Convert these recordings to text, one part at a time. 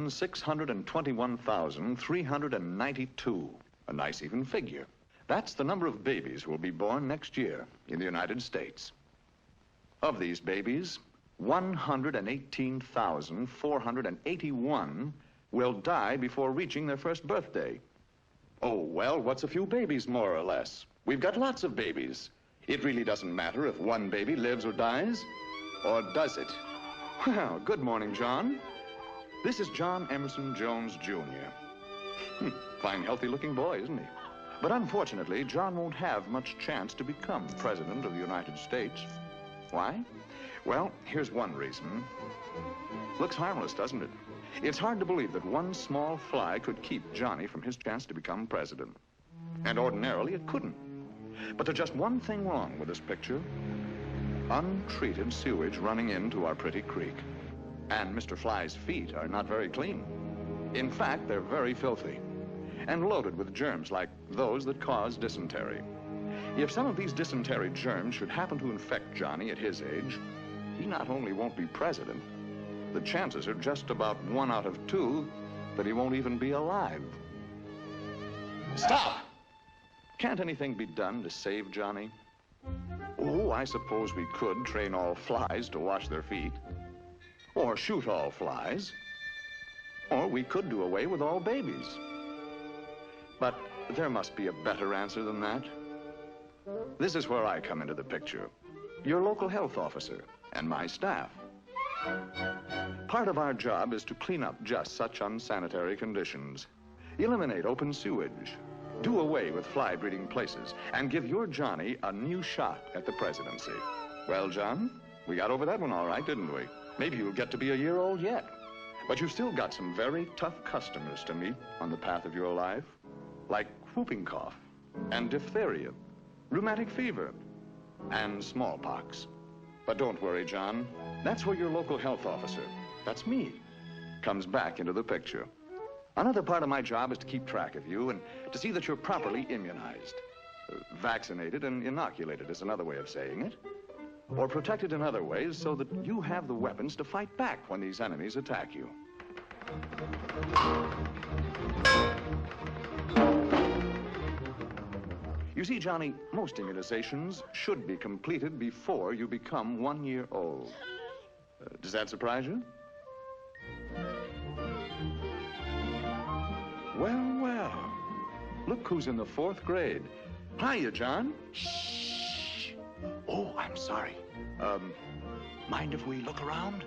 1,621,392. A nice even figure. That's the number of babies who will be born next year in the United States. Of these babies, 118,481 will die before reaching their first birthday. Oh, well, what's a few babies, more or less? We've got lots of babies. It really doesn't matter if one baby lives or dies, or does it? Well, good morning, John. This is John Emerson Jones, Jr. Fine, healthy-looking boy, isn't he? But unfortunately, John won't have much chance to become President of the United States. Why? Well, here's one reason. Looks harmless, doesn't it? It's hard to believe that one small fly could keep Johnny from his chance to become president. And ordinarily, it couldn't. But there's just one thing wrong with this picture. Untreated sewage running into our pretty creek. And Mr. Fly's feet are not very clean. In fact, they're very filthy and loaded with germs like those that cause dysentery. If some of these dysentery germs should happen to infect Johnny at his age, he not only won't be president, the chances are just about 1 out of 2 that he won't even be alive. Stop! Can't anything be done to save Johnny? Oh, I suppose we could train all flies to wash their feet. Or shoot all flies. Or we could do away with all babies. But there must be a better answer than that. This is where I come into the picture. Your local health officer and my staff. Part of our job is to clean up just such unsanitary conditions, eliminate open sewage, do away with fly breeding places, and give your Johnny a new shot at the presidency. Well, John, we got over that one all right, didn't we? Maybe you'll get to be a year old yet. But you've still got some very tough customers to meet on the path of your life, like whooping cough and diphtheria, rheumatic fever, and smallpox. But don't worry, John. That's where your local health officer, that's me, comes back into the picture. Another part of my job is to keep track of you and to see that you're properly immunized. Vaccinated and inoculated is another way of saying it. Or protected in other ways so that you have the weapons to fight back when these enemies attack you. You see, Johnny, most immunizations should be completed before you become 1 year old. Does that surprise you? Well, well. Look who's in the 4th grade. Hiya, John. Shh. Oh, I'm sorry. Mind if we look around?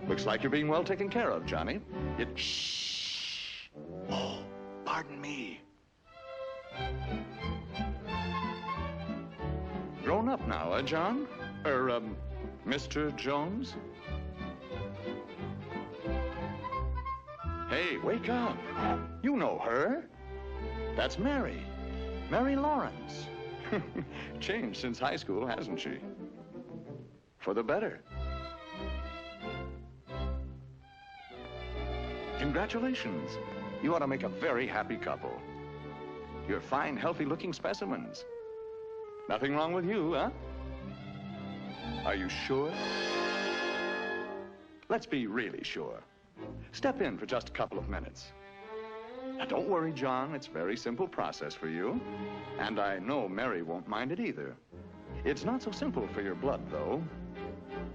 Looks like you're being well taken care of, Johnny. Shh. Oh, pardon me. Grown up now, John? Mr. Jones? Hey, wake up. You know her. That's Mary. Mary Lawrence. Changed since high school, hasn't she? For the better. Congratulations. You ought to make a very happy couple. You're fine, healthy-looking specimens. Nothing wrong with you, huh? Are you sure? Let's be really sure. Step in for just a couple of minutes. Now, don't worry, John. It's a very simple process for you. And I know Mary won't mind it either. It's not so simple for your blood, though.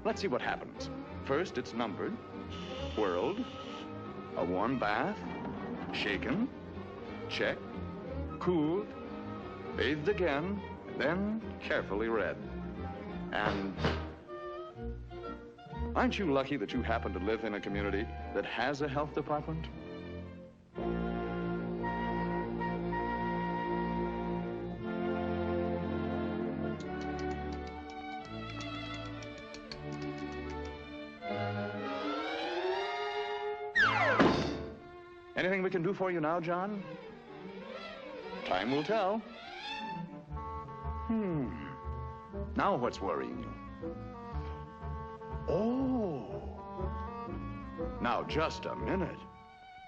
Let's see what happens. First, it's numbered, whirled, a warm bath, shaken, checked, cooled, bathed again, then carefully read. And aren't you lucky that you happen to live in a community that has a health department? Anything we can do for you now, John? Time will tell. Now what's worrying you? Oh. Now, just a minute.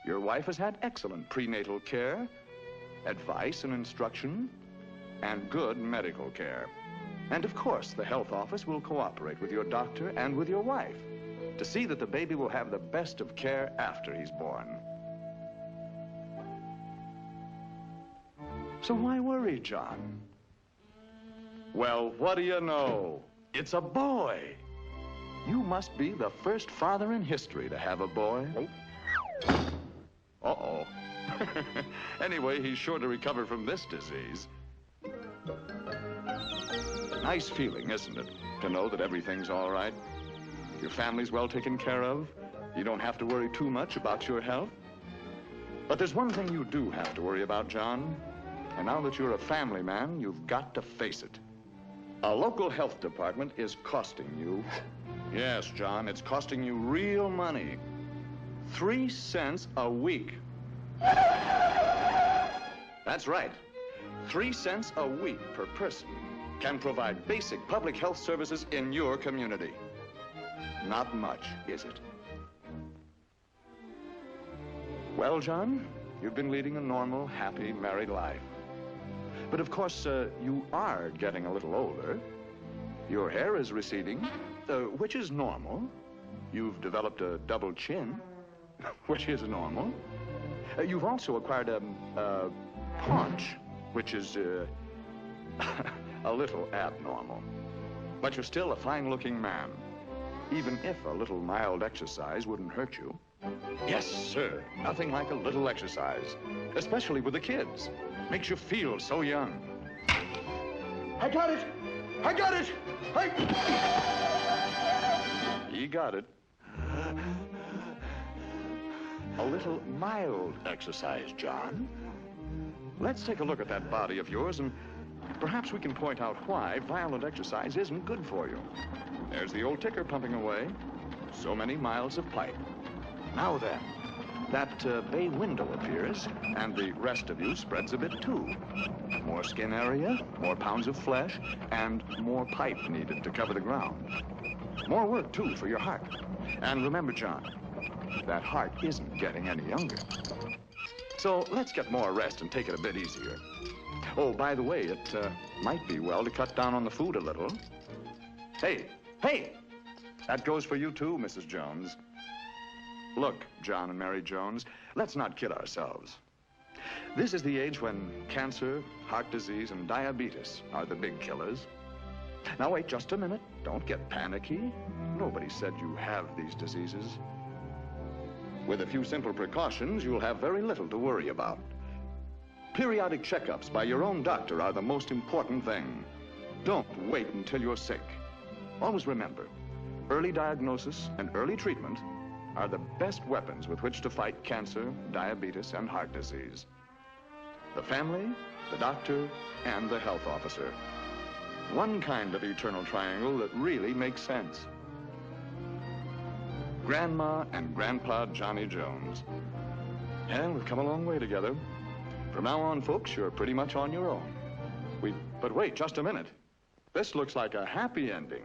Your wife has had excellent prenatal care, advice and instruction, and good medical care. And of course, the health office will cooperate with your doctor and with your wife to see that the baby will have the best of care after he's born. So why worry, John? Well, what do you know? It's a boy. You must be the first father in history to have a boy. Uh-oh. Anyway, he's sure to recover from this disease. Nice feeling, isn't it, to know that everything's all right? Your family's well taken care of. You don't have to worry too much about your health. But there's one thing you do have to worry about, John. And now that you're a family man, you've got to face it. A local health department is costing you. Yes, John, it's costing you real money. 3 cents a week. That's right. 3 cents a week per person can provide basic public health services in your community. Not much, is it? Well, John, you've been leading a normal, happy, married life. But of course, you are getting a little older. Your hair is receding, which is normal. You've developed a double chin, which is normal. You've also acquired a paunch, which is a little abnormal. But you're still a fine-looking man, even if a little mild exercise wouldn't hurt you. Yes, sir. Nothing like a little exercise, especially with the kids. Makes you feel so young. I got it! I got it! He got it. A little mild exercise, John. Let's take a look at that body of yours, and perhaps we can point out why violent exercise isn't good for you. There's the old ticker pumping away. So many miles of pipe. Now then, that bay window appears, and the rest of you spreads a bit too. More skin area, more pounds of flesh, and more pipe needed to cover the ground. More work, too, for your heart. And remember, John, that heart isn't getting any younger. So let's get more rest and take it a bit easier. Oh, by the way, it might be well to cut down on the food a little. Hey! That goes for you, too, Mrs. Jones. Look, John and Mary Jones, let's not kid ourselves. This is the age when cancer, heart disease, and diabetes are the big killers. Now, wait just a minute. Don't get panicky. Nobody said you have these diseases. With a few simple precautions, you'll have very little to worry about. Periodic checkups by your own doctor are the most important thing. Don't wait until you're sick. Always remember, early diagnosis and early treatment are the best weapons with which to fight cancer, diabetes, and heart disease. The family, the doctor, and the health officer. One kind of eternal triangle that really makes sense. Grandma and Grandpa Johnny Jones. And we've come a long way together. From now on, folks, you're pretty much on your own. But wait, just a minute. This looks like a happy ending.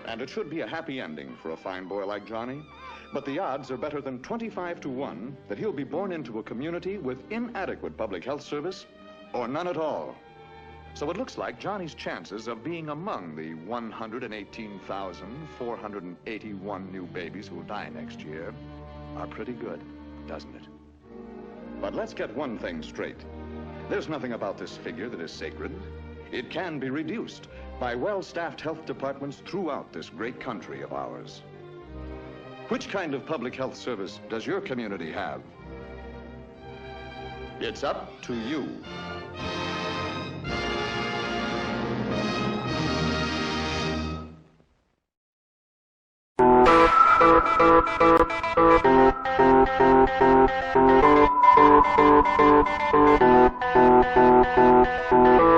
And it should be a happy ending for a fine boy like Johnny. But the odds are better than 25 to 1 that he'll be born into a community with inadequate public health service or none at all. So it looks like Johnny's chances of being among the 118,481 new babies who'll die next year are pretty good, doesn't it? But let's get one thing straight. There's nothing about this figure that is sacred. It can be reduced by well-staffed health departments throughout this great country of ours. Which kind of public health service does your community have? It's up to you.